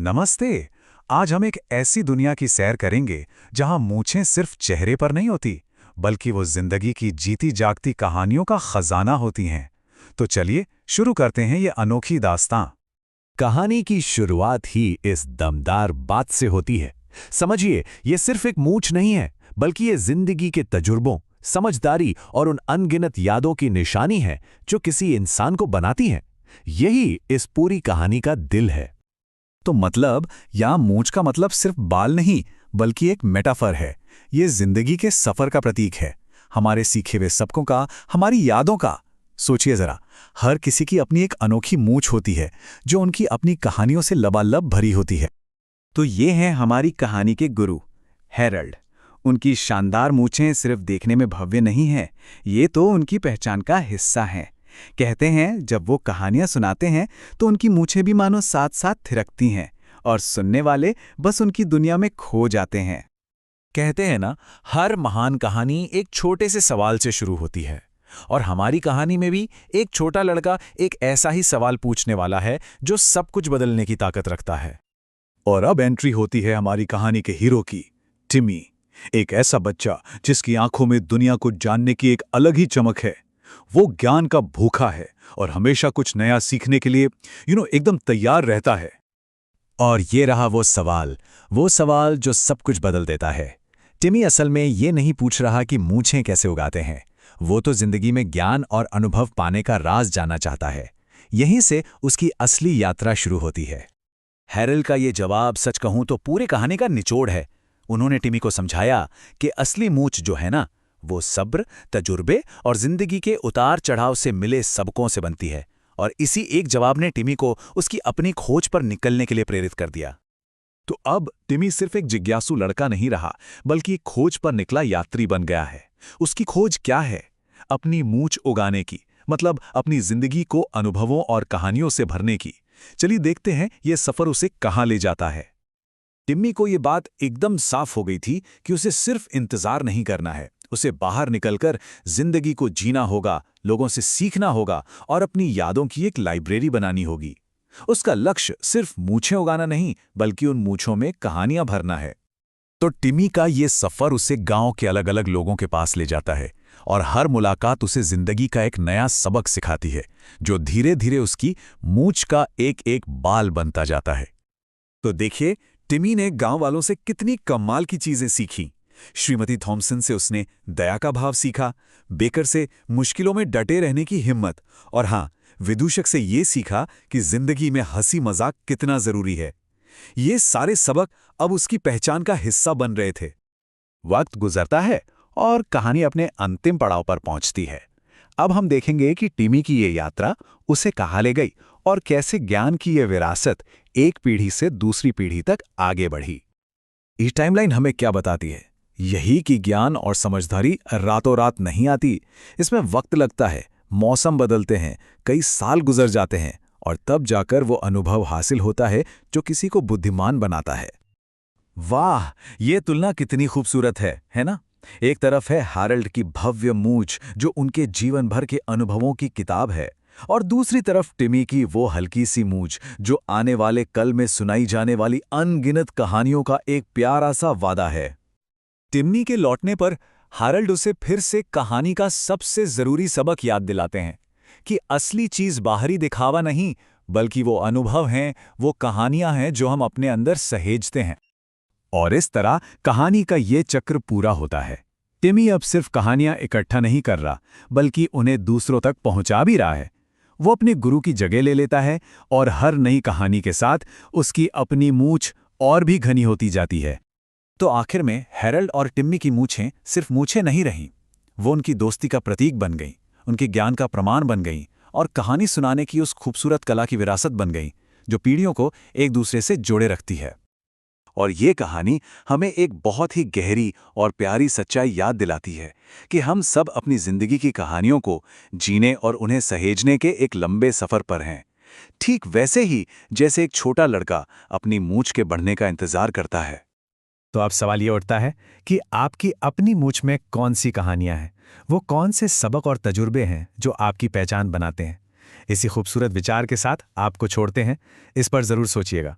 नमस्ते। आज हम एक ऐसी दुनिया की सैर करेंगे जहां मूंछें सिर्फ चेहरे पर नहीं होती, बल्कि वो जिंदगी की जीती जागती कहानियों का खजाना होती हैं। तो चलिए शुरू करते हैं ये अनोखी दास्तां। कहानी की शुरुआत ही इस दमदार बात से होती है। समझिए, ये सिर्फ एक मूंछ नहीं है, बल्कि ये जिंदगी के तजुर्बों, समझदारी और उन अनगिनत यादों की निशानी है जो किसी इंसान को बनाती हैं। यही इस पूरी कहानी का दिल है। तो मतलब यहाँ मूंछ का मतलब सिर्फ बाल नहीं, बल्कि एक मेटाफर है। ये जिंदगी के सफर का प्रतीक है, हमारे सीखे हुए सबकों का, हमारी यादों का। सोचिए जरा, हर किसी की अपनी एक अनोखी मूंछ होती है जो उनकी अपनी कहानियों से लबालब भरी होती है। तो ये हैं हमारी कहानी के गुरु, हैरल्ड। उनकी शानदार मूंछें सिर्फ देखने में भव्य नहीं हैं, ये तो उनकी पहचान का हिस्सा हैं। कहते हैं जब वो कहानियां सुनाते हैं तो उनकी मूंछें भी मानो साथ साथ थिरकती हैं और सुनने वाले बस उनकी दुनिया में खो जाते हैं। कहते हैं ना, हर महान कहानी एक छोटे से सवाल से शुरू होती है, और हमारी कहानी में भी एक छोटा लड़का एक ऐसा ही सवाल पूछने वाला है जो सब कुछ बदलने की ताकत रखता है। और अब एंट्री होती है हमारी कहानी के हीरो की, टिमी। एक ऐसा बच्चा जिसकी आंखों में दुनिया को जानने की एक अलग ही चमक है। वो ज्ञान का भूखा है और हमेशा कुछ नया सीखने के लिए एकदम तैयार रहता है। और ये रहा वो सवाल जो सब कुछ बदल देता है। टिमी असल में ये नहीं पूछ रहा कि मूंछें कैसे उगाते हैं, वो तो जिंदगी में ज्ञान और अनुभव पाने का राज जानना चाहता है। यहीं से उसकी असली यात्रा शुरू होती है। हैरल्ड का ये जवाब सच कहूं तो पूरे कहानी का निचोड़ है। उन्होंने टिमी को समझाया कि असली मूंछ जो है ना, वो सब्र, तजुर्बे और जिंदगी के उतार चढ़ाव से मिले सबकों से बनती है। और इसी एक जवाब ने टिमी को उसकी अपनी खोज पर निकलने के लिए प्रेरित कर दिया। तो अब टिमी सिर्फ एक जिज्ञासु लड़का नहीं रहा, बल्कि एक खोज पर निकला यात्री बन गया है। उसकी खोज क्या है? अपनी मूंछ उगाने की, मतलब अपनी जिंदगी को अनुभवों और कहानियों से भरने की। चलिए देखते हैं ये सफर उसे कहां ले जाता है। टिम्मी को ये बात एकदम साफ हो गई थी कि उसे सिर्फ इंतजार नहीं करना है, उसे बाहर निकलकर जिंदगी को जीना होगा, लोगों से सीखना होगा और अपनी यादों की एक लाइब्रेरी बनानी होगी। उसका लक्ष्य सिर्फ मूंछें उगाना नहीं, बल्कि उन मूंछों में कहानियां भरना है। तो टिमी का ये सफर उसे गांव के अलग अलग लोगों के पास ले जाता है, और हर मुलाकात उसे जिंदगी का एक नया सबक सिखाती है, जो धीरे धीरे उसकी मूंछ का एक एक बाल बनता जाता है। तो देखिए, टिमी ने गांव वालों से कितनी कमाल की चीजें सीखी। श्रीमती थॉम्सन से उसने दया का भाव सीखा, बेकर से मुश्किलों में डटे रहने की हिम्मत, और हाँ, विदूषक से ये सीखा कि जिंदगी में हंसी मजाक कितना जरूरी है। ये सारे सबक अब उसकी पहचान का हिस्सा बन रहे थे। वक्त गुजरता है और कहानी अपने अंतिम पड़ाव पर पहुंचती है। अब हम देखेंगे कि टिमी की ये यात्रा उसे कहाँ ले गई और कैसे ज्ञान की ये विरासत एक पीढ़ी से दूसरी पीढ़ी तक आगे बढ़ी। ये टाइमलाइन हमें क्या बताती है? यही कि ज्ञान और समझदारी रातों रात नहीं आती। इसमें वक्त लगता है, मौसम बदलते हैं, कई साल गुजर जाते हैं, और तब जाकर वो अनुभव हासिल होता है जो किसी को बुद्धिमान बनाता है। वाह, ये तुलना कितनी खूबसूरत है ना? एक तरफ है हैरल्ड की भव्य मूंछ जो उनके जीवन भर के अनुभवों की किताब है, और दूसरी तरफ टिमी की वो हल्की सी मूंछ जो आने वाले कल में सुनाई जाने वाली अनगिनत कहानियों का एक प्यारा सा वादा है। टिम्मी के लौटने पर हैरल्ड उसे फिर से कहानी का सबसे जरूरी सबक याद दिलाते हैं कि असली चीज बाहरी दिखावा नहीं, बल्कि वो अनुभव हैं, वो कहानियां हैं जो हम अपने अंदर सहेजते हैं। और इस तरह कहानी का ये चक्र पूरा होता है। टिमी अब सिर्फ कहानियां इकट्ठा नहीं कर रहा, बल्कि उन्हें दूसरों तक पहुंचा भी रहा है। वो अपने गुरु की जगह ले लेता है, और हर नई कहानी के साथ उसकी अपनी मूंछ और भी घनी होती जाती है। तो आखिर में हैरल्ड और टिम्मी की मूंछें सिर्फ मूंछें नहीं रहीं, वो उनकी दोस्ती का प्रतीक बन गईं, उनके ज्ञान का प्रमाण बन गईं, और कहानी सुनाने की उस खूबसूरत कला की विरासत बन गईं जो पीढ़ियों को एक दूसरे से जोड़े रखती है। और ये कहानी हमें एक बहुत ही गहरी और प्यारी सच्चाई याद दिलाती है कि हम सब अपनी जिंदगी की कहानियों को जीने और उन्हें सहेजने के एक लंबे सफर पर हैं। ठीक वैसे ही जैसे एक छोटा लड़का अपनी मूंछ के बढ़ने का इंतजार करता है। तो अब सवाल ये उठता है कि आपकी अपनी मूंछ में कौन सी कहानियां हैं, वो कौन से सबक और तजुर्बे हैं जो आपकी पहचान बनाते हैं। इसी खूबसूरत विचार के साथ आपको छोड़ते हैं। इस पर जरूर सोचिएगा।